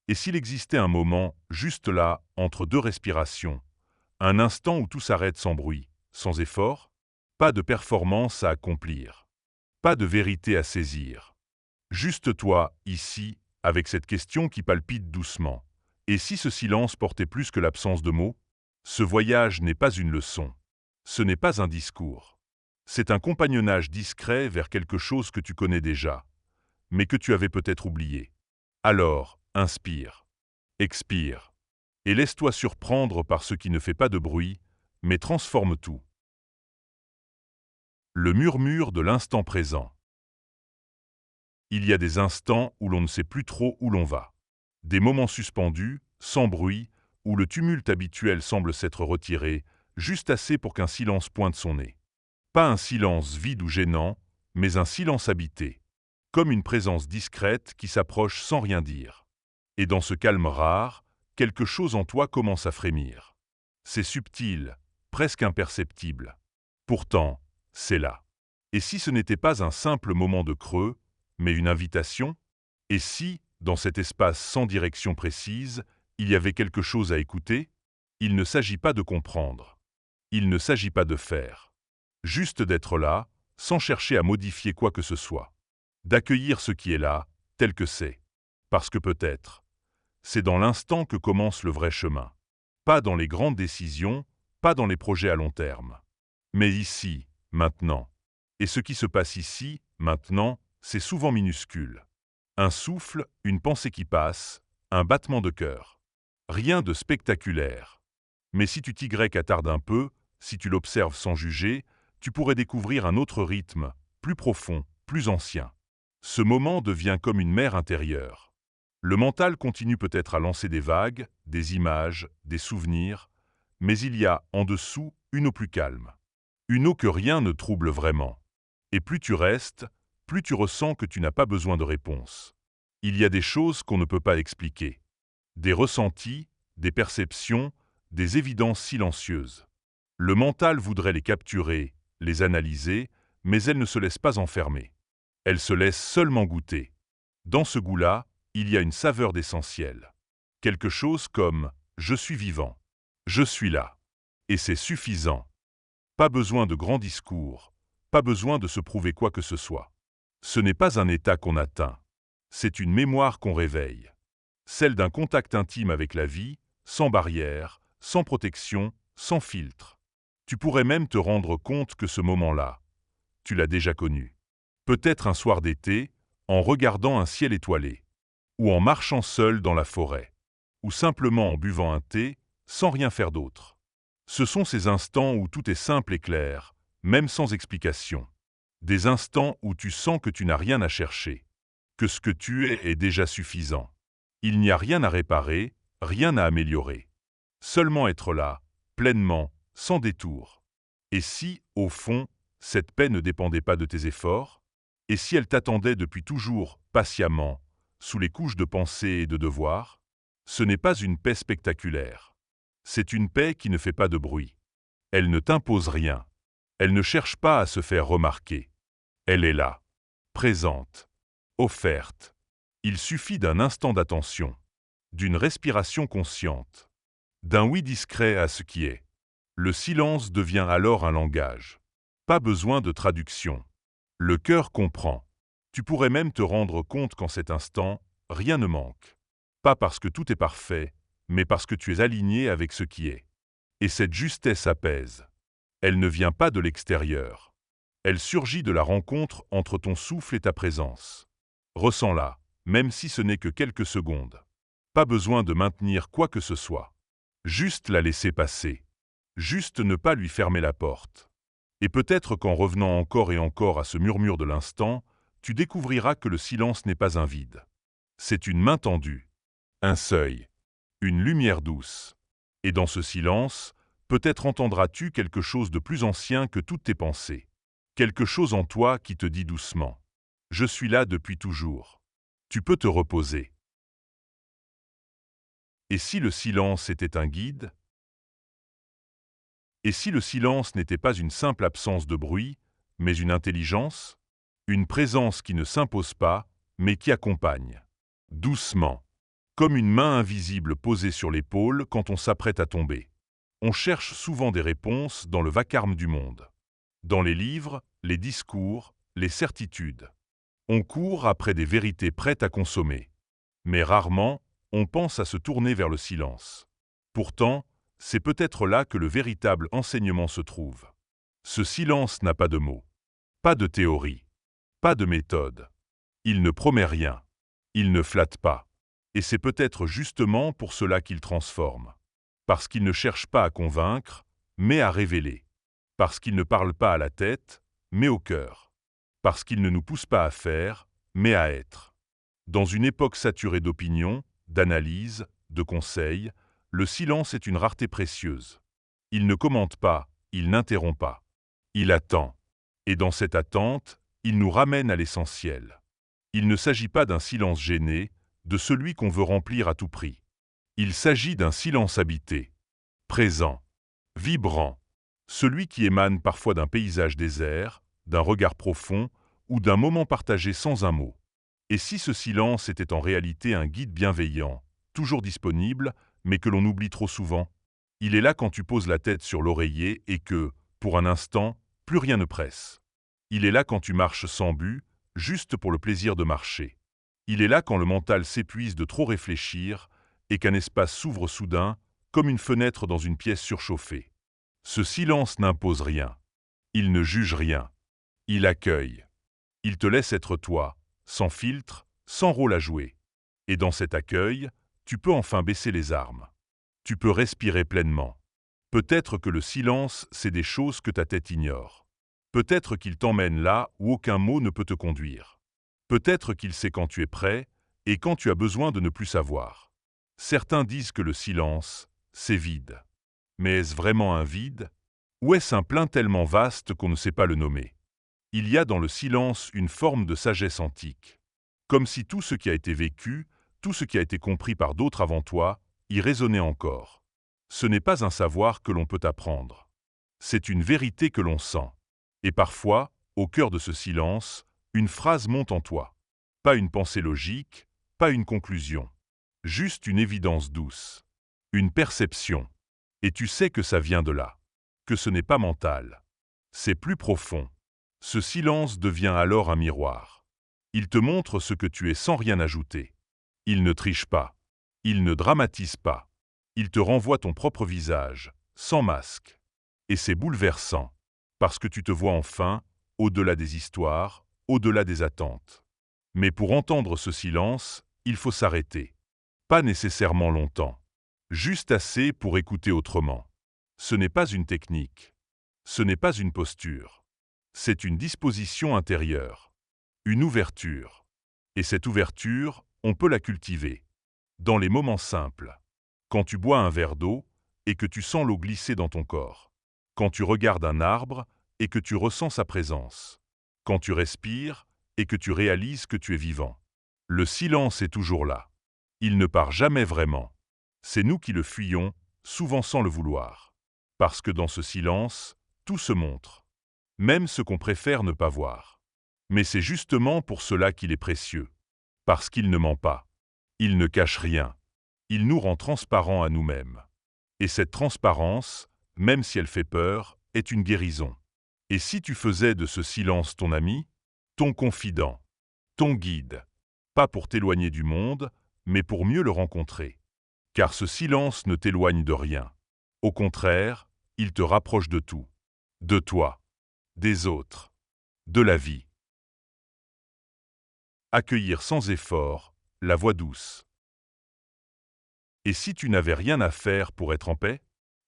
Et s'il existait un moment, juste là, entre deux respirations, un instant où tout s'arrête sans bruit, sans effort, pas de performance à accomplir, pas de vérité à saisir. Juste toi, ici, avec cette question qui palpite doucement. Et si ce silence portait plus que l'absence de mots? Ce voyage n'est pas une leçon. Ce n'est pas un discours. C'est un compagnonnage discret vers quelque chose que tu connais déjà, mais que tu avais peut-être oublié. Alors, inspire, expire, et laisse-toi surprendre par ce qui ne fait pas de bruit, mais transforme tout. Le murmure de l'instant présent. Il y a des instants où l'on ne sait plus trop où l'on va. Des moments suspendus, sans bruit, où le tumulte habituel semble s'être retiré, juste assez pour qu'un silence pointe son nez. Pas un silence vide ou gênant, mais un silence habité, comme une présence discrète qui s'approche sans rien dire. Et dans ce calme rare, quelque chose en toi commence à frémir. C'est subtil, presque imperceptible. Pourtant, c'est là. Et si ce n'était pas un simple moment de creux, mais une invitation? Et si, dans cet espace sans direction précise, il y avait quelque chose à écouter? Il ne s'agit pas de comprendre. Il ne s'agit pas de faire. Juste d'être là, sans chercher à modifier quoi que ce soit. D'accueillir ce qui est là, tel que c'est. Parce que peut-être, c'est dans l'instant que commence le vrai chemin. Pas dans les grandes décisions, pas dans les projets à long terme. Mais ici, maintenant. Et ce qui se passe ici, maintenant, c'est souvent minuscule. Un souffle, une pensée qui passe, un battement de cœur. Rien de spectaculaire. Mais si tu t'y attardes un peu, si tu l'observes sans juger, tu pourrais découvrir un autre rythme, plus profond, plus ancien. Ce moment devient comme une mer intérieure. Le mental continue peut-être à lancer des vagues, des images, des souvenirs, mais il y a, en dessous, une eau plus calme. Une eau que rien ne trouble vraiment. Et plus tu restes, plus tu ressens que tu n'as pas besoin de réponse. Il y a des choses qu'on ne peut pas expliquer. Des ressentis, des perceptions, des évidences silencieuses. Le mental voudrait les capturer, les analyser, mais elle ne se laisse pas enfermer. Elle se laisse seulement goûter. Dans ce goût-là, il y a une saveur d'essentiel. Quelque chose comme « je suis vivant »,« je suis là ». Et c'est suffisant. Pas besoin de grands discours, pas besoin de se prouver quoi que ce soit. Ce n'est pas un état qu'on atteint, c'est une mémoire qu'on réveille. Celle d'un contact intime avec la vie, sans barrière, sans protection, sans filtre. Tu pourrais même te rendre compte que ce moment-là, tu l'as déjà connu. Peut-être un soir d'été, en regardant un ciel étoilé, ou en marchant seul dans la forêt, ou simplement en buvant un thé, sans rien faire d'autre. Ce sont ces instants où tout est simple et clair, même sans explication. Des instants où tu sens que tu n'as rien à chercher, que ce que tu es est déjà suffisant. Il n'y a rien à réparer, rien à améliorer. Seulement être là, pleinement, sans détour. Et si, au fond, cette paix ne dépendait pas de tes efforts? Et si elle t'attendait depuis toujours, patiemment, sous les couches de pensée et de devoir? Ce n'est pas une paix spectaculaire. C'est une paix qui ne fait pas de bruit. Elle ne t'impose rien. Elle ne cherche pas à se faire remarquer. Elle est là, présente, offerte. Il suffit d'un instant d'attention, d'une respiration consciente, d'un oui discret à ce qui est. Le silence devient alors un langage. Pas besoin de traduction. Le cœur comprend. Tu pourrais même te rendre compte qu'en cet instant, rien ne manque. Pas parce que tout est parfait, mais parce que tu es aligné avec ce qui est. Et cette justesse apaise. Elle ne vient pas de l'extérieur. Elle surgit de la rencontre entre ton souffle et ta présence. Ressens-la, même si ce n'est que quelques secondes. Pas besoin de maintenir quoi que ce soit. Juste la laisser passer. Juste ne pas lui fermer la porte. Et peut-être qu'en revenant encore et encore à ce murmure de l'instant, tu découvriras que le silence n'est pas un vide. C'est une main tendue, un seuil, une lumière douce. Et dans ce silence, peut-être entendras-tu quelque chose de plus ancien que toutes tes pensées. Quelque chose en toi qui te dit doucement « Je suis là depuis toujours ». Tu peux te reposer. Et si le silence était un guide? Et si le silence n'était pas une simple absence de bruit, mais une intelligence? Une présence qui ne s'impose pas, mais qui accompagne. Doucement. comme une main invisible posée sur l'épaule quand on s'apprête à tomber. On cherche souvent des réponses dans le vacarme du monde. Dans les livres, les discours, les certitudes. On court après des vérités prêtes à consommer. Mais rarement, on pense à se tourner vers le silence. Pourtant, c'est peut-être là que le véritable enseignement se trouve. Ce silence n'a pas de mots, pas de théorie, pas de méthode. Il ne promet rien. Il ne flatte pas. Et c'est peut-être justement pour cela qu'il transforme. Parce qu'il ne cherche pas à convaincre, mais à révéler. Parce qu'il ne parle pas à la tête, mais au cœur. Parce qu'il ne nous pousse pas à faire, mais à être. Dans une époque saturée d'opinions, d'analyses, de conseils, le silence est une rareté précieuse. Il ne commente pas, il n'interrompt pas. Il attend. Et dans cette attente, il nous ramène à l'essentiel. Il ne s'agit pas d'un silence gêné, de celui qu'on veut remplir à tout prix. Il s'agit d'un silence habité, présent, vibrant, celui qui émane parfois d'un paysage désert, d'un regard profond ou d'un moment partagé sans un mot. Et si ce silence était en réalité un guide bienveillant, toujours disponible, mais que l'on oublie trop souvent? Il est là quand tu poses la tête sur l'oreiller et que, pour un instant, plus rien ne presse. Il est là quand tu marches sans but, juste pour le plaisir de marcher. Il est là quand le mental s'épuise de trop réfléchir et qu'un espace s'ouvre soudain, comme une fenêtre dans une pièce surchauffée. Ce silence n'impose rien. Il ne juge rien. Il accueille. Il te laisse être toi, sans filtre, sans rôle à jouer. Et dans cet accueil, tu peux enfin baisser les armes. Tu peux respirer pleinement. Peut-être que le silence, c'est des choses que ta tête ignore. Peut-être qu'il t'emmène là où aucun mot ne peut te conduire. Peut-être qu'il sait quand tu es prêt et quand tu as besoin de ne plus savoir. Certains disent que le silence, c'est vide. Mais est-ce vraiment un vide? Ou est-ce un plein tellement vaste qu'on ne sait pas le nommer? Il y a dans le silence une forme de sagesse antique. Comme si tout ce qui a été vécu, tout ce qui a été compris par d'autres avant toi, y résonnait encore. Ce n'est pas un savoir que l'on peut apprendre. C'est une vérité que l'on sent. Et parfois, au cœur de ce silence, une phrase monte en toi. Pas une pensée logique, pas une conclusion. Juste une évidence douce. Une perception. Et tu sais que ça vient de là. Que ce n'est pas mental. C'est plus profond. Ce silence devient alors un miroir. Il te montre ce que tu es sans rien ajouter. Il ne triche pas. Il ne dramatise pas. Il te renvoie ton propre visage, sans masque. Et c'est bouleversant, parce que tu te vois enfin, au-delà des histoires, au-delà des attentes. Mais pour entendre ce silence, il faut s'arrêter. Pas nécessairement longtemps. Juste assez pour écouter autrement. Ce n'est pas une technique. Ce n'est pas une posture. C'est une disposition intérieure. Une ouverture. Et cette ouverture, on peut la cultiver. Dans les moments simples. Quand tu bois un verre d'eau et que tu sens l'eau glisser dans ton corps. Quand tu regardes un arbre et que tu ressens sa présence. Quand tu respires et que tu réalises que tu es vivant. Le silence est toujours là. Il ne part jamais vraiment. C'est nous qui le fuyons, souvent sans le vouloir. Parce que dans ce silence, tout se montre. Même ce qu'on préfère ne pas voir. Mais c'est justement pour cela qu'il est précieux. Parce qu'il ne ment pas. Il ne cache rien. Il nous rend transparents à nous-mêmes. Et cette transparence, même si elle fait peur, est une guérison. Et si tu faisais de ce silence ton ami, ton confident, ton guide, pas pour t'éloigner du monde, mais pour mieux le rencontrer. Car ce silence ne t'éloigne de rien. Au contraire, il te rapproche de tout. De toi, des autres, de la vie. Accueillir sans effort, la voix douce. Et si tu n'avais rien à faire pour être en paix?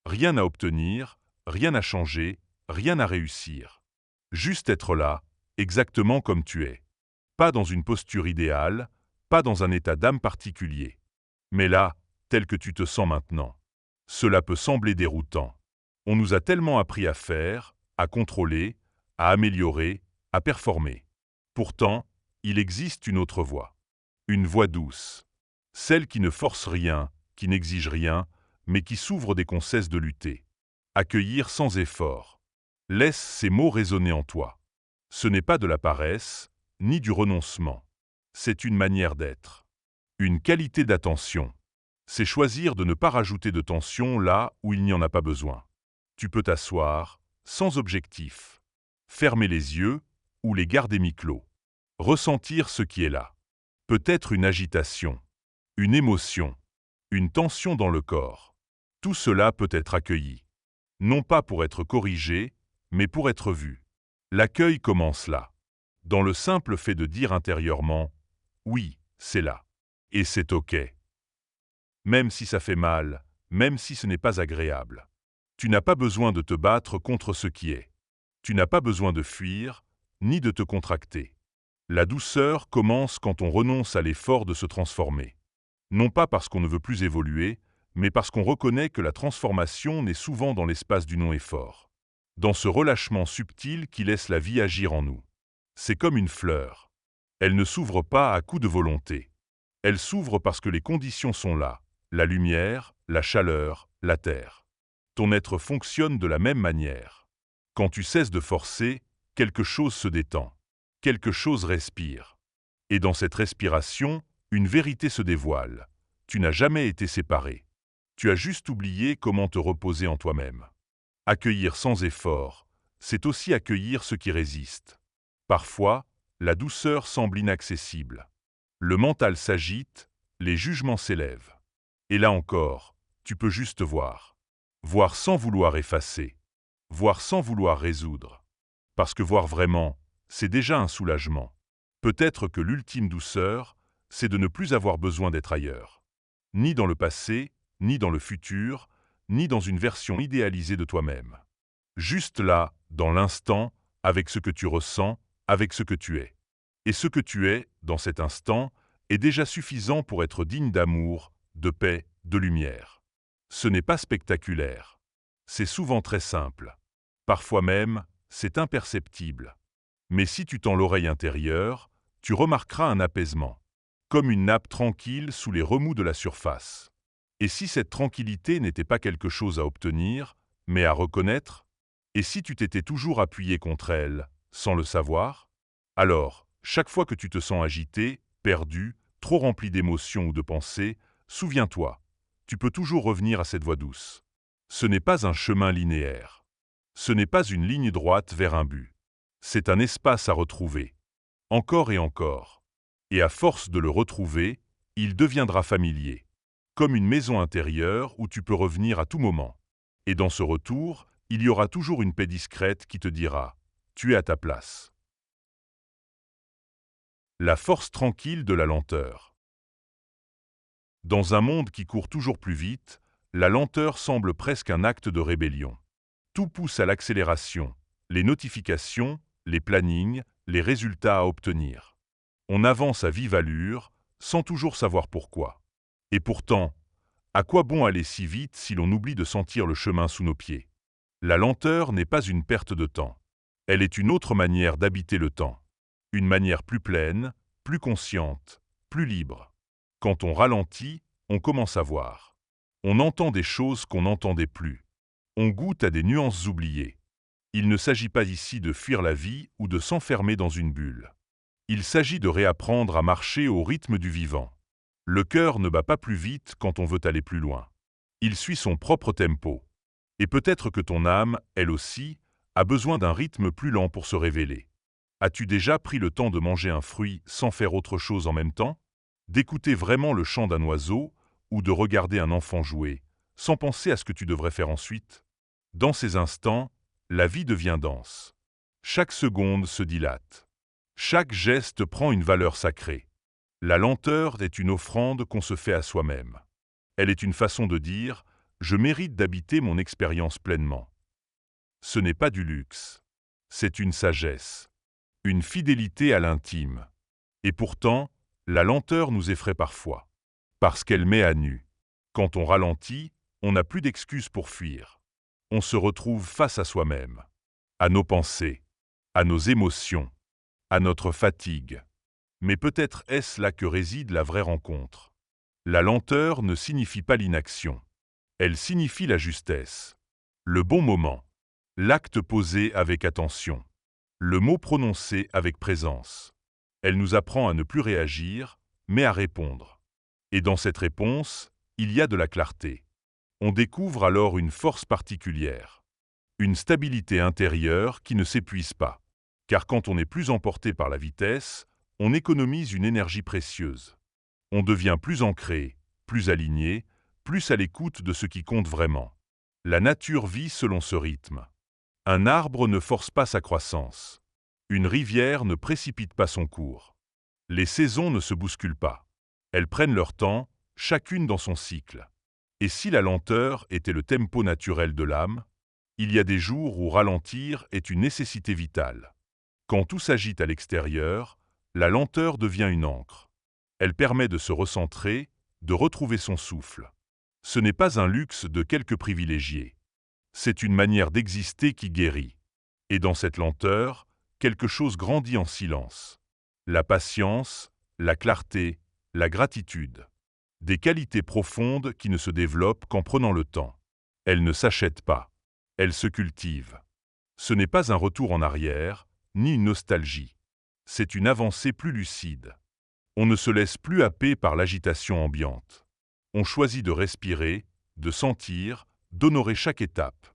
Rien à obtenir, rien à changer, rien à réussir. Juste être là, exactement comme tu es. Pas dans une posture idéale, pas dans un état d'âme particulier. Mais là, tel que tu te sens maintenant. Cela peut sembler déroutant. On nous a tellement appris à faire, à contrôler, à améliorer, à performer. Pourtant, il existe une autre voie. Une voie douce. Celle qui ne force rien, qui n'exige rien, mais qui s'ouvre dès qu'on cesse de lutter. Accueillir sans effort. Laisse ces mots résonner en toi. Ce n'est pas de la paresse, ni du renoncement. C'est une manière d'être. Une qualité d'attention. C'est choisir de ne pas rajouter de tension là où il n'y en a pas besoin. Tu peux t'asseoir, sans objectif. Fermer les yeux ou les garder mi-clos. Ressentir ce qui est là. Peut-être une agitation, une émotion, une tension dans le corps. Tout cela peut être accueilli. Non pas pour être corrigé, mais pour être vu. L'accueil commence là, dans le simple fait de dire intérieurement « oui, c'est là ». Et c'est OK. Même si ça fait mal, même si ce n'est pas agréable. Tu n'as pas besoin de te battre contre ce qui est. Tu n'as pas besoin de fuir, ni de te contracter. La douceur commence quand on renonce à l'effort de se transformer. Non pas parce qu'on ne veut plus évoluer, mais parce qu'on reconnaît que la transformation naît souvent dans l'espace du non-effort. Dans ce relâchement subtil qui laisse la vie agir en nous. C'est comme une fleur. Elle ne s'ouvre pas à coup de volonté. Elle s'ouvre parce que les conditions sont là, la lumière, la chaleur, la terre. Ton être fonctionne de la même manière. Quand tu cesses de forcer, quelque chose se détend, quelque chose respire. Et dans cette respiration, une vérité se dévoile. Tu n'as jamais été séparé. Tu as juste oublié comment te reposer en toi-même. Accueillir sans effort, c'est aussi accueillir ce qui résiste. Parfois, la douceur semble inaccessible. Le mental s'agite, les jugements s'élèvent. Et là encore, tu peux juste voir. Voir sans vouloir effacer. Voir sans vouloir résoudre. Parce que voir vraiment, c'est déjà un soulagement. Peut-être que l'ultime douceur, c'est de ne plus avoir besoin d'être ailleurs. Ni dans le passé, ni dans le futur, ni dans une version idéalisée de toi-même. Juste là, dans l'instant, avec ce que tu ressens, avec ce que tu es. Et ce que tu es, dans cet instant, est déjà suffisant pour être digne d'amour, de paix, de lumière. Ce n'est pas spectaculaire. C'est souvent très simple. Parfois même, c'est imperceptible. Mais si tu tends l'oreille intérieure, tu remarqueras un apaisement, comme une nappe tranquille sous les remous de la surface. Et si cette tranquillité n'était pas quelque chose à obtenir, mais à reconnaître? Et si tu t'étais toujours appuyé contre elle, sans le savoir? Alors, chaque fois que tu te sens agité, perdu, trop rempli d'émotions ou de pensées, souviens-toi, tu peux toujours revenir à cette voie douce. Ce n'est pas un chemin linéaire. Ce n'est pas une ligne droite vers un but. C'est un espace à retrouver. Encore et encore. Et à force de le retrouver, il deviendra familier. Comme une maison intérieure où tu peux revenir à tout moment. Et dans ce retour, il y aura toujours une paix discrète qui te dira « Tu es à ta place ». La force tranquille de la lenteur. Dans un monde qui court toujours plus vite, la lenteur semble presque un acte de rébellion. Tout pousse à l'accélération, les notifications, les plannings, les résultats à obtenir. On avance à vive allure, sans toujours savoir pourquoi. Et pourtant, à quoi bon aller si vite si l'on oublie de sentir le chemin sous nos pieds? La lenteur n'est pas une perte de temps. Elle est une autre manière d'habiter le temps. Une manière plus pleine, plus consciente, plus libre. Quand on ralentit, on commence à voir. On entend des choses qu'on n'entendait plus. On goûte à des nuances oubliées. Il ne s'agit pas ici de fuir la vie ou de s'enfermer dans une bulle. Il s'agit de réapprendre à marcher au rythme du vivant. Le cœur ne bat pas plus vite quand on veut aller plus loin. Il suit son propre tempo. Et peut-être que ton âme, elle aussi, a besoin d'un rythme plus lent pour se révéler. As-tu déjà pris le temps de manger un fruit sans faire autre chose en même temps? D'écouter vraiment le chant d'un oiseau ou de regarder un enfant jouer, sans penser à ce que tu devrais faire ensuite? Dans ces instants, la vie devient dense. Chaque seconde se dilate. Chaque geste prend une valeur sacrée. La lenteur est une offrande qu'on se fait à soi-même. Elle est une façon de dire « Je mérite d'habiter mon expérience pleinement ». Ce n'est pas du luxe. C'est une sagesse. Une fidélité à l'intime. Et pourtant, la lenteur nous effraie parfois. Parce qu'elle met à nu. Quand on ralentit, on n'a plus d'excuses pour fuir. On se retrouve face à soi-même. À nos pensées. À nos émotions. À notre fatigue. Mais peut-être est-ce là que réside la vraie rencontre. La lenteur ne signifie pas l'inaction. Elle signifie la justesse. Le bon moment. L'acte posé avec attention. Le mot prononcé avec présence. Elle nous apprend à ne plus réagir, mais à répondre. Et dans cette réponse, il y a de la clarté. On découvre alors une force particulière, une stabilité intérieure qui ne s'épuise pas. Car quand on est plus emporté par la vitesse, on économise une énergie précieuse. On devient plus ancré, plus aligné, plus à l'écoute de ce qui compte vraiment. La nature vit selon ce rythme. Un arbre ne force pas sa croissance. Une rivière ne précipite pas son cours. Les saisons ne se bousculent pas. Elles prennent leur temps, chacune dans son cycle. Et si la lenteur était le tempo naturel de l'âme, il y a des jours où ralentir est une nécessité vitale. Quand tout s'agite à l'extérieur, la lenteur devient une ancre. Elle permet de se recentrer, de retrouver son souffle. Ce n'est pas un luxe de quelques privilégiés. C'est une manière d'exister qui guérit. Et dans cette lenteur, quelque chose grandit en silence. La patience, la clarté, la gratitude. Des qualités profondes qui ne se développent qu'en prenant le temps. Elles ne s'achètent pas. Elles se cultivent. Ce n'est pas un retour en arrière, ni une nostalgie. C'est une avancée plus lucide. On ne se laisse plus happer par l'agitation ambiante. On choisit de respirer, de sentir, d'honorer chaque étape.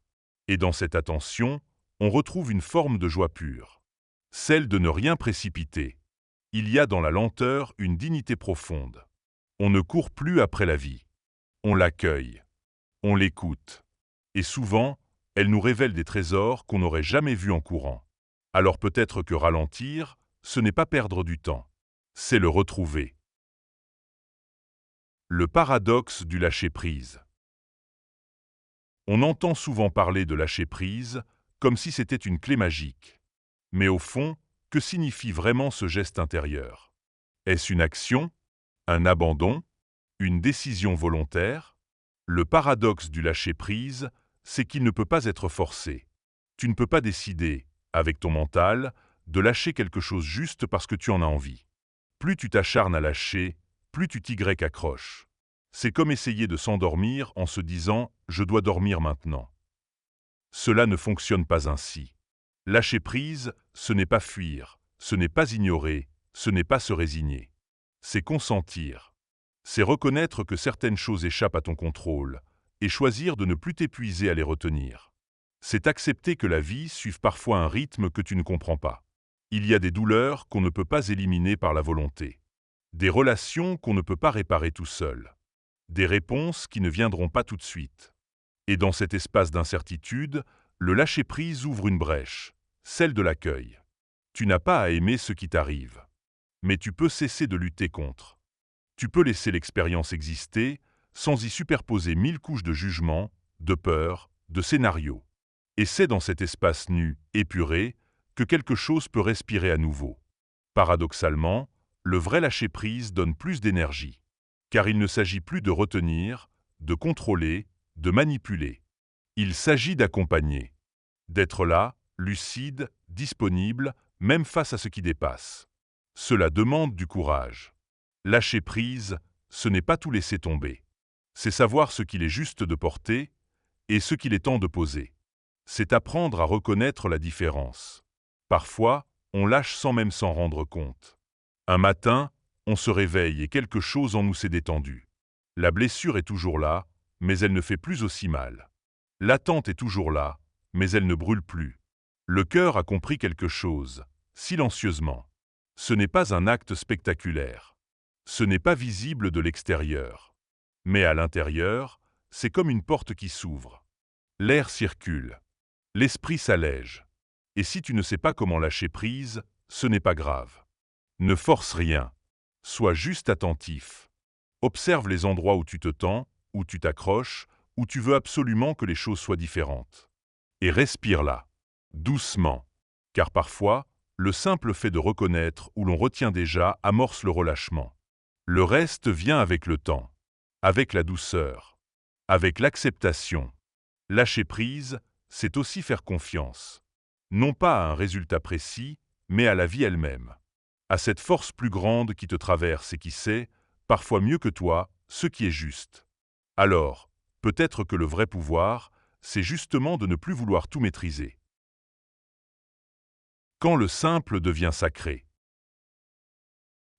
Et dans cette attention, on retrouve une forme de joie pure. Celle de ne rien précipiter. Il y a dans la lenteur une dignité profonde. On ne court plus après la vie. On l'accueille. On l'écoute. Et souvent, elle nous révèle des trésors qu'on n'aurait jamais vus en courant. Alors peut-être que ralentir, ce n'est pas perdre du temps. C'est le retrouver. Le paradoxe du lâcher-prise. On entend souvent parler de lâcher-prise comme si c'était une clé magique. Mais au fond, que signifie vraiment ce geste intérieur? Est-ce une action? Un abandon? Une décision volontaire? Le paradoxe du lâcher-prise, c'est qu'il ne peut pas être forcé. Tu ne peux pas décider, avec ton mental, de lâcher quelque chose juste parce que tu en as envie. Plus tu t'acharnes à lâcher, plus tu t'y accroches. C'est comme essayer de s'endormir en se disant « je dois dormir maintenant ». Cela ne fonctionne pas ainsi. Lâcher prise, ce n'est pas fuir, ce n'est pas ignorer, ce n'est pas se résigner. C'est consentir. C'est reconnaître que certaines choses échappent à ton contrôle et choisir de ne plus t'épuiser à les retenir. C'est accepter que la vie suive parfois un rythme que tu ne comprends pas. Il y a des douleurs qu'on ne peut pas éliminer par la volonté. Des relations qu'on ne peut pas réparer tout seul. Des réponses qui ne viendront pas tout de suite. Et dans cet espace d'incertitude, le lâcher-prise ouvre une brèche, celle de l'accueil. Tu n'as pas à aimer ce qui t'arrive. Mais tu peux cesser de lutter contre. Tu peux laisser l'expérience exister sans y superposer 1000 couches de jugement, de peur, de scénario. Et c'est dans cet espace nu, épuré, que quelque chose peut respirer à nouveau. Paradoxalement, le vrai lâcher-prise donne plus d'énergie. Car il ne s'agit plus de retenir, de contrôler, de manipuler. Il s'agit d'accompagner. D'être là, lucide, disponible, même face à ce qui dépasse. Cela demande du courage. Lâcher prise, ce n'est pas tout laisser tomber. C'est savoir ce qu'il est juste de porter et ce qu'il est temps de poser. C'est apprendre à reconnaître la différence. Parfois, on lâche sans même s'en rendre compte. Un matin, on se réveille et quelque chose en nous s'est détendu. La blessure est toujours là, mais elle ne fait plus aussi mal. L'attente est toujours là, mais elle ne brûle plus. Le cœur a compris quelque chose, silencieusement. Ce n'est pas un acte spectaculaire. Ce n'est pas visible de l'extérieur. Mais à l'intérieur, c'est comme une porte qui s'ouvre. L'air circule. L'esprit s'allège. Et si tu ne sais pas comment lâcher prise, ce n'est pas grave. Ne force rien. Sois juste attentif. Observe les endroits où tu te tends, où tu t'accroches, où tu veux absolument que les choses soient différentes. Et respire là, doucement. Car parfois, le simple fait de reconnaître où l'on retient déjà amorce le relâchement. Le reste vient avec le temps, avec la douceur, avec l'acceptation. Lâcher prise, c'est aussi faire confiance. Non pas à un résultat précis, mais à la vie elle-même. À cette force plus grande qui te traverse et qui sait, parfois mieux que toi, ce qui est juste. Alors, peut-être que le vrai pouvoir, c'est justement de ne plus vouloir tout maîtriser. Quand le simple devient sacré.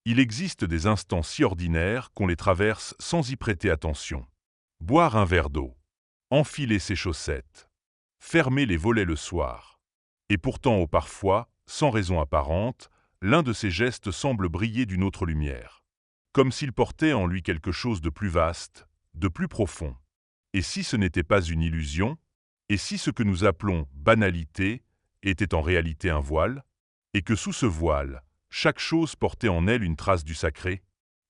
Il existe des instants si ordinaires qu'on les traverse sans y prêter attention. Boire un verre d'eau, enfiler ses chaussettes, fermer les volets le soir. Et pourtant, parfois, sans raison apparente, l'un de ces gestes semble briller d'une autre lumière, comme s'il portait en lui quelque chose de plus vaste, de plus profond. Et si ce n'était pas une illusion? Et si ce que nous appelons banalité était en réalité un voile? Et que sous ce voile, chaque chose portait en elle une trace du sacré?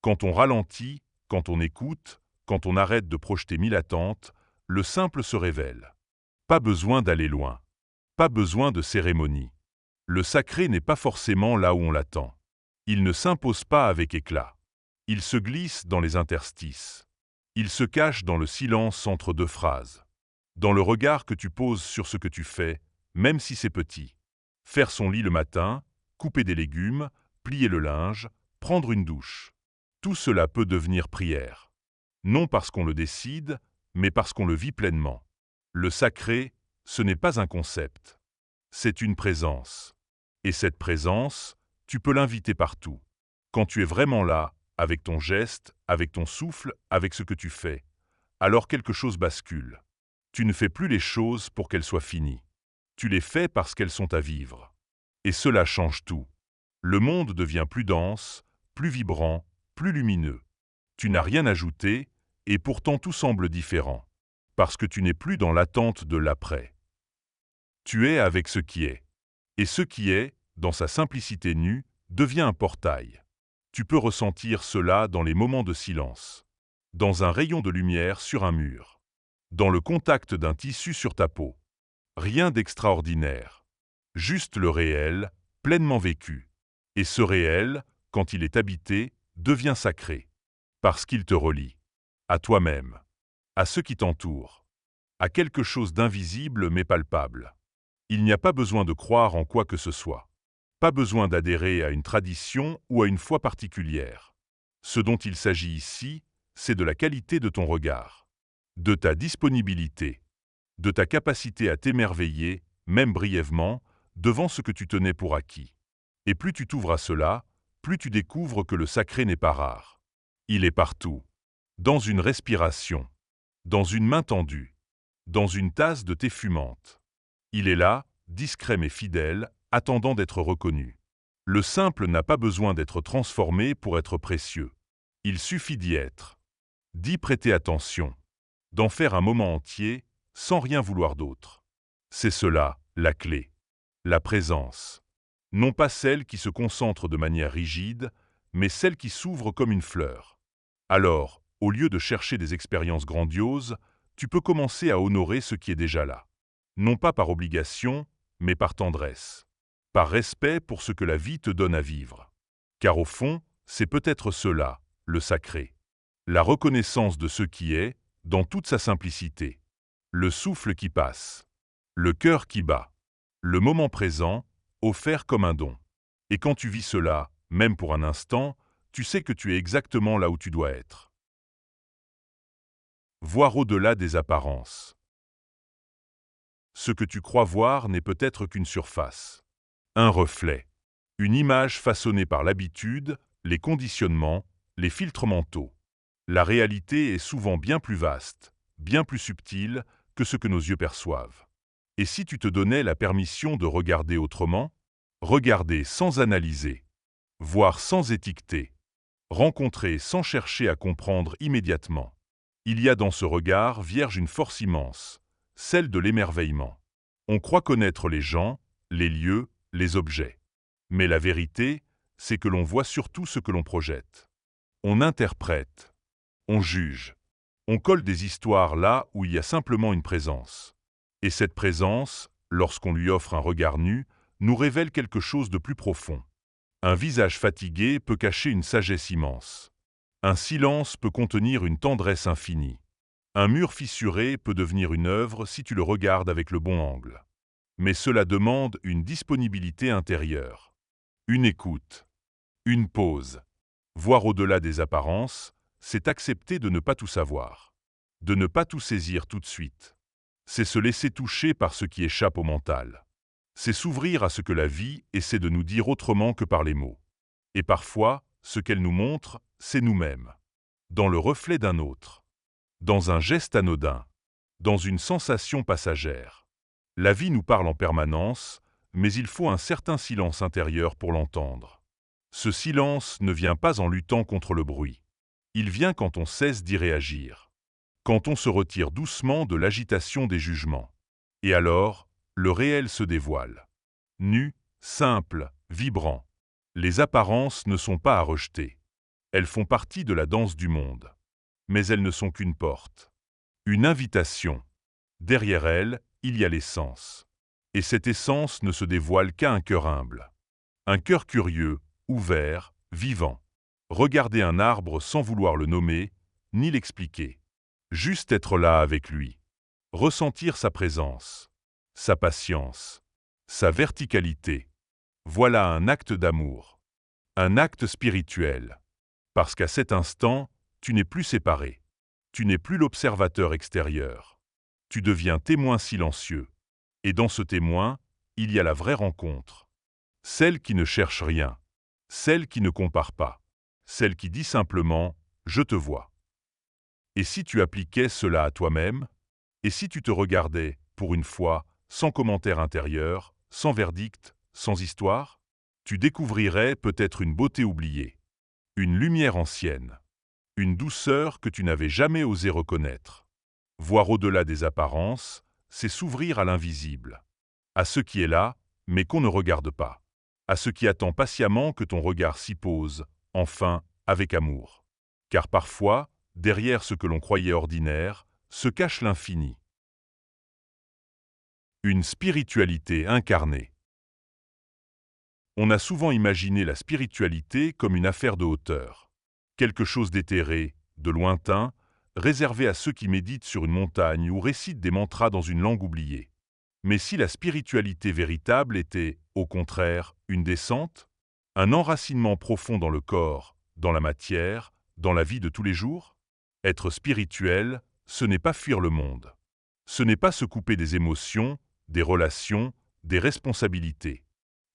Quand on ralentit, quand on écoute, quand on arrête de projeter mille attentes, le simple se révèle. Pas besoin d'aller loin. Pas besoin de cérémonie. Le sacré n'est pas forcément là où on l'attend. Il ne s'impose pas avec éclat. Il se glisse dans les interstices. Il se cache dans le silence entre deux phrases. Dans le regard que tu poses sur ce que tu fais, même si c'est petit. Faire son lit le matin, couper des légumes, plier le linge, prendre une douche. Tout cela peut devenir prière. Non parce qu'on le décide, mais parce qu'on le vit pleinement. Le sacré, ce n'est pas un concept. C'est une présence. Et cette présence, tu peux l'inviter partout. Quand tu es vraiment là, avec ton geste, avec ton souffle, avec ce que tu fais, alors quelque chose bascule. Tu ne fais plus les choses pour qu'elles soient finies. Tu les fais parce qu'elles sont à vivre. Et cela change tout. Le monde devient plus dense, plus vibrant, plus lumineux. Tu n'as rien ajouté, et pourtant tout semble différent. Parce que tu n'es plus dans l'attente de l'après. Tu es avec ce qui est. Et ce qui est, dans sa simplicité nue, devient un portail. Tu peux ressentir cela dans les moments de silence. Dans un rayon de lumière sur un mur. Dans le contact d'un tissu sur ta peau. Rien d'extraordinaire. Juste le réel, pleinement vécu. Et ce réel, quand il est habité, devient sacré. Parce qu'il te relie. À toi-même. À ceux qui t'entourent. À quelque chose d'invisible mais palpable. Il n'y a pas besoin de croire en quoi que ce soit. Pas besoin d'adhérer à une tradition ou à une foi particulière. Ce dont il s'agit ici, c'est de la qualité de ton regard. De ta disponibilité. De ta capacité à t'émerveiller, même brièvement, devant ce que tu tenais pour acquis. Et plus tu t'ouvres à cela, plus tu découvres que le sacré n'est pas rare. Il est partout. Dans une respiration. Dans une main tendue. Dans une tasse de thé fumante. Il est là, discret mais fidèle, attendant d'être reconnu. Le simple n'a pas besoin d'être transformé pour être précieux. Il suffit d'y être. D'y prêter attention. D'en faire un moment entier, sans rien vouloir d'autre. C'est cela, la clé. La présence. Non pas celle qui se concentre de manière rigide, mais celle qui s'ouvre comme une fleur. Alors, au lieu de chercher des expériences grandioses, tu peux commencer à honorer ce qui est déjà là. Non pas par obligation, mais par tendresse. Par respect pour ce que la vie te donne à vivre. Car au fond, c'est peut-être cela, le sacré. La reconnaissance de ce qui est, dans toute sa simplicité. Le souffle qui passe. Le cœur qui bat. Le moment présent, offert comme un don. Et quand tu vis cela, même pour un instant, tu sais que tu es exactement là où tu dois être. Voir au-delà des apparences. Ce que tu crois voir n'est peut-être qu'une surface. Un reflet. Une image façonnée par l'habitude, les conditionnements, les filtres mentaux. La réalité est souvent bien plus vaste, bien plus subtile que ce que nos yeux perçoivent. Et si tu te donnais la permission de regarder autrement? Regarder sans analyser. Voir sans étiqueter. Rencontrer sans chercher à comprendre immédiatement. Il y a dans ce regard vierge une force immense, celle de l'émerveillement. On croit connaître les gens, les lieux, les objets. Mais la vérité, c'est que l'on voit surtout ce que l'on projette. On interprète. On juge. On colle des histoires là où il y a simplement une présence. Et cette présence, lorsqu'on lui offre un regard nu, nous révèle quelque chose de plus profond. Un visage fatigué peut cacher une sagesse immense. Un silence peut contenir une tendresse infinie. Un mur fissuré peut devenir une œuvre si tu le regardes avec le bon angle. Mais cela demande une disponibilité intérieure. Une écoute. Une pause. Voir au-delà des apparences, c'est accepter de ne pas tout savoir. De ne pas tout saisir tout de suite. C'est se laisser toucher par ce qui échappe au mental. C'est s'ouvrir à ce que la vie essaie de nous dire autrement que par les mots. Et parfois, ce qu'elle nous montre, c'est nous-mêmes. Dans le reflet d'un autre. Dans un geste anodin. Dans une sensation passagère. La vie nous parle en permanence, mais il faut un certain silence intérieur pour l'entendre. Ce silence ne vient pas en luttant contre le bruit. Il vient quand on cesse d'y réagir. Quand on se retire doucement de l'agitation des jugements. Et alors, le réel se dévoile. Nu, simple, vibrant. Les apparences ne sont pas à rejeter. Elles font partie de la danse du monde. Mais elles ne sont qu'une porte. Une invitation. Derrière elles, il y a l'essence. Et cette essence ne se dévoile qu'à un cœur humble. Un cœur curieux, ouvert, vivant. Regarder un arbre sans vouloir le nommer, ni l'expliquer. Juste être là avec lui. Ressentir sa présence, sa patience, sa verticalité. Voilà un acte d'amour. Un acte spirituel. Parce qu'à cet instant, tu n'es plus séparé. Tu n'es plus l'observateur extérieur. Tu deviens témoin silencieux. Et dans ce témoin, il y a la vraie rencontre. Celle qui ne cherche rien. Celle qui ne compare pas. Celle qui dit simplement « je te vois ». Et si tu appliquais cela à toi-même? Et si tu te regardais, pour une fois, sans commentaire intérieur, sans verdict, sans histoire? Tu découvrirais peut-être une beauté oubliée, une lumière ancienne, une douceur que tu n'avais jamais osé reconnaître. Voir au-delà des apparences, c'est s'ouvrir à l'invisible, à ce qui est là, mais qu'on ne regarde pas, à ce qui attend patiemment que ton regard s'y pose, enfin, avec amour. Car parfois, derrière ce que l'on croyait ordinaire, se cache l'infini. Une spiritualité incarnée. On a souvent imaginé la spiritualité comme une affaire de hauteur, quelque chose d'éthéré, de lointain, réservé à ceux qui méditent sur une montagne ou récitent des mantras dans une langue oubliée. Mais si la spiritualité véritable était, au contraire, une descente, un enracinement profond dans le corps, dans la matière, dans la vie de tous les jours? Être spirituel, ce n'est pas fuir le monde. Ce n'est pas se couper des émotions, des relations, des responsabilités.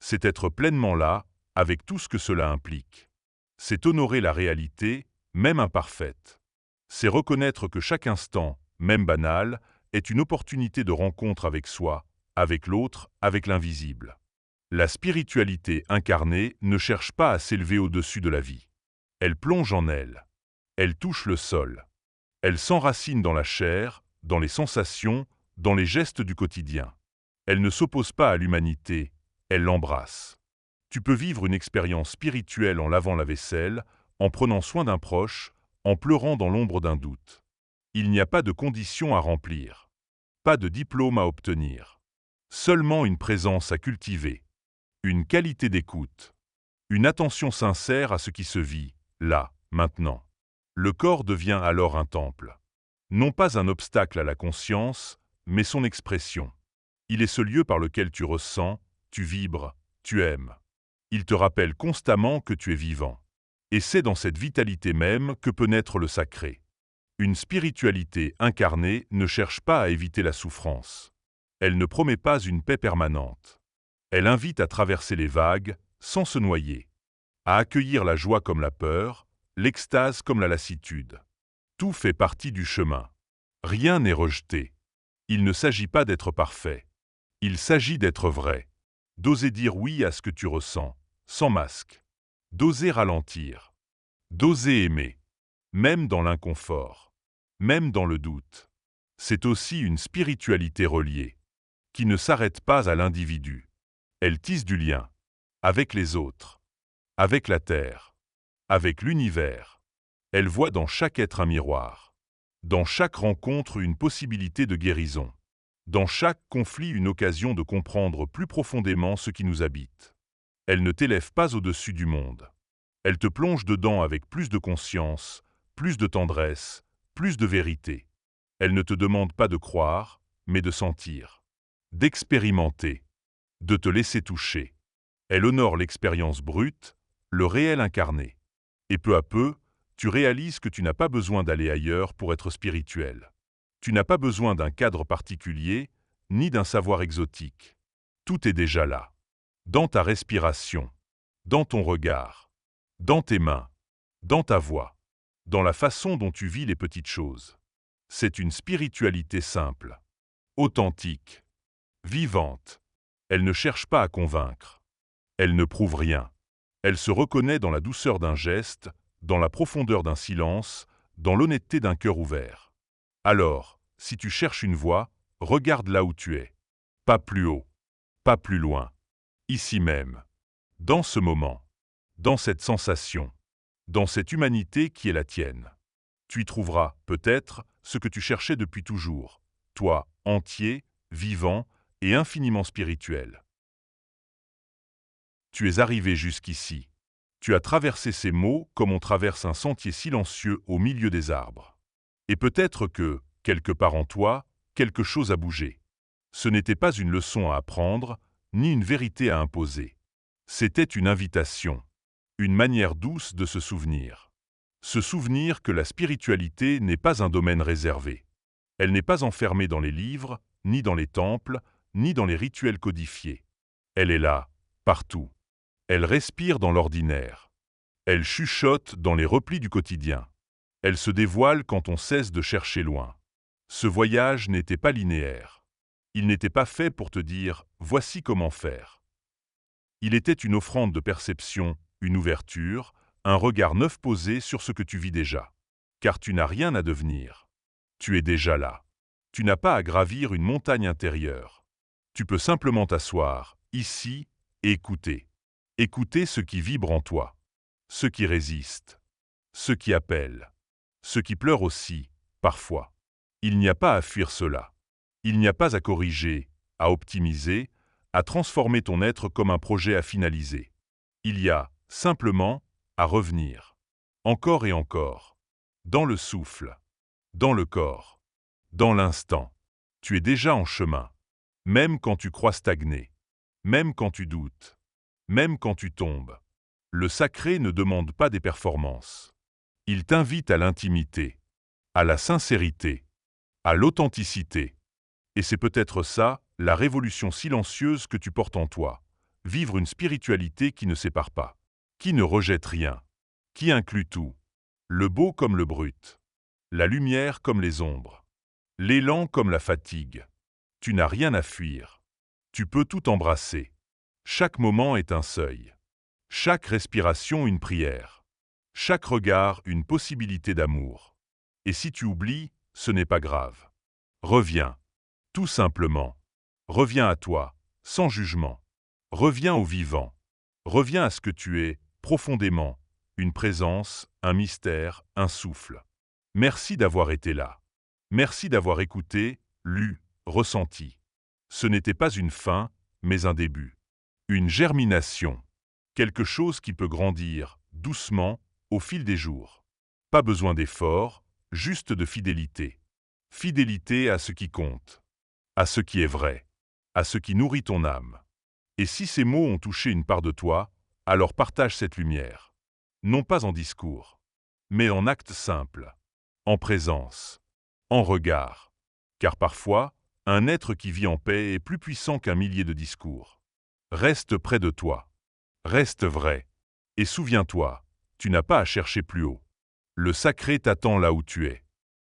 C'est être pleinement là, avec tout ce que cela implique. C'est honorer la réalité, même imparfaite. C'est reconnaître que chaque instant, même banal, est une opportunité de rencontre avec soi, avec l'autre, avec l'invisible. La spiritualité incarnée ne cherche pas à s'élever au-dessus de la vie. Elle plonge en elle. Elle touche le sol. Elle s'enracine dans la chair, dans les sensations, dans les gestes du quotidien. Elle ne s'oppose pas à l'humanité, elle l'embrasse. Tu peux vivre une expérience spirituelle en lavant la vaisselle, en prenant soin d'un proche, en pleurant dans l'ombre d'un doute. Il n'y a pas de conditions à remplir. Pas de diplôme à obtenir. Seulement une présence à cultiver. Une qualité d'écoute. Une attention sincère à ce qui se vit, là, maintenant. Le corps devient alors un temple. Non pas un obstacle à la conscience, mais son expression. Il est ce lieu par lequel tu ressens, tu vibres, tu aimes. Il te rappelle constamment que tu es vivant. Et c'est dans cette vitalité même que peut naître le sacré. Une spiritualité incarnée ne cherche pas à éviter la souffrance. Elle ne promet pas une paix permanente. Elle invite à traverser les vagues, sans se noyer. À accueillir la joie comme la peur, l'extase comme la lassitude. Tout fait partie du chemin. Rien n'est rejeté. Il ne s'agit pas d'être parfait. Il s'agit d'être vrai. D'oser dire oui à ce que tu ressens, sans masque. D'oser ralentir. D'oser aimer. Même dans l'inconfort. Même dans le doute. C'est aussi une spiritualité reliée, qui ne s'arrête pas à l'individu. Elle tisse du lien. Avec les autres. Avec la terre. Avec l'univers. Elle voit dans chaque être un miroir. Dans chaque rencontre une possibilité de guérison. Dans chaque conflit une occasion de comprendre plus profondément ce qui nous habite. Elle ne t'élève pas au-dessus du monde. Elle te plonge dedans avec plus de conscience, plus de tendresse, plus de vérité. Elle ne te demande pas de croire, mais de sentir. D'expérimenter. De te laisser toucher. Elle honore l'expérience brute, le réel incarné. Et peu à peu, tu réalises que tu n'as pas besoin d'aller ailleurs pour être spirituel. Tu n'as pas besoin d'un cadre particulier, ni d'un savoir exotique. Tout est déjà là. Dans ta respiration. Dans ton regard. dans tes mains, dans ta voix, dans la façon dont tu vis les petites choses. C'est une spiritualité simple, authentique, vivante. Elle ne cherche pas à convaincre. Elle ne prouve rien. Elle se reconnaît dans la douceur d'un geste, dans la profondeur d'un silence, dans l'honnêteté d'un cœur ouvert. Alors, si tu cherches une voie, regarde là où tu es. Pas plus haut, pas plus loin. Ici même, dans ce moment, dans cette sensation, dans cette humanité qui est la tienne. Tu y trouveras, peut-être, ce que tu cherchais depuis toujours, toi, entier, vivant et infiniment spirituel. Tu es arrivé jusqu'ici. Tu as traversé ces mots comme on traverse un sentier silencieux au milieu des arbres. Et peut-être que, quelque part en toi, quelque chose a bougé. Ce n'était pas une leçon à apprendre, ni une vérité à imposer. C'était une invitation, une manière douce de se souvenir. Se souvenir que la spiritualité n'est pas un domaine réservé. Elle n'est pas enfermée dans les livres, ni dans les temples, ni dans les rituels codifiés. Elle est là, partout. Elle respire dans l'ordinaire. Elle chuchote dans les replis du quotidien. Elle se dévoile quand on cesse de chercher loin. Ce voyage n'était pas linéaire. Il n'était pas fait pour te dire « voici comment faire ». Il était une offrande de perception, une ouverture, un regard neuf posé sur ce que tu vis déjà. Car tu n'as rien à devenir. Tu es déjà là. Tu n'as pas à gravir une montagne intérieure. Tu peux simplement t'asseoir, ici, et écouter. Écouter ce qui vibre en toi. Ce qui résiste. Ce qui appelle. Ce qui pleure aussi, parfois. Il n'y a pas à fuir cela. Il n'y a pas à corriger, à optimiser, à transformer ton être comme un projet à finaliser. Il y a, simplement, à revenir. Encore et encore. Dans le souffle. Dans le corps. Dans l'instant. Tu es déjà en chemin. Même quand tu crois stagner. Même quand tu doutes. Même quand tu tombes. Le sacré ne demande pas des performances. Il t'invite à l'intimité, à la sincérité, à l'authenticité. Et c'est peut-être ça, la révolution silencieuse que tu portes en toi. Vivre une spiritualité qui ne sépare pas, qui ne rejette rien, qui inclut tout. Le beau comme le brut, la lumière comme les ombres, l'élan comme la fatigue. Tu n'as rien à fuir. Tu peux tout embrasser. Chaque moment est un seuil. Chaque respiration une prière. Chaque regard une possibilité d'amour. Et si tu oublies, ce n'est pas grave. Reviens. Tout simplement. Reviens à toi, sans jugement. Reviens au vivant. Reviens à ce que tu es, profondément. Une présence, un mystère, un souffle. Merci d'avoir été là. Merci d'avoir écouté, lu, ressenti. Ce n'était pas une fin, mais un début. Une germination. Quelque chose qui peut grandir, doucement, au fil des jours. Pas besoin d'effort, juste de fidélité. Fidélité à ce qui compte. À ce qui est vrai, à ce qui nourrit ton âme. Et si ces mots ont touché une part de toi, alors partage cette lumière. Non pas en discours, mais en actes simples, en présence, en regard. Car parfois, un être qui vit en paix est plus puissant qu'un millier de discours. Reste près de toi. Reste vrai. Et souviens-toi, tu n'as pas à chercher plus haut. Le sacré t'attend là où tu es.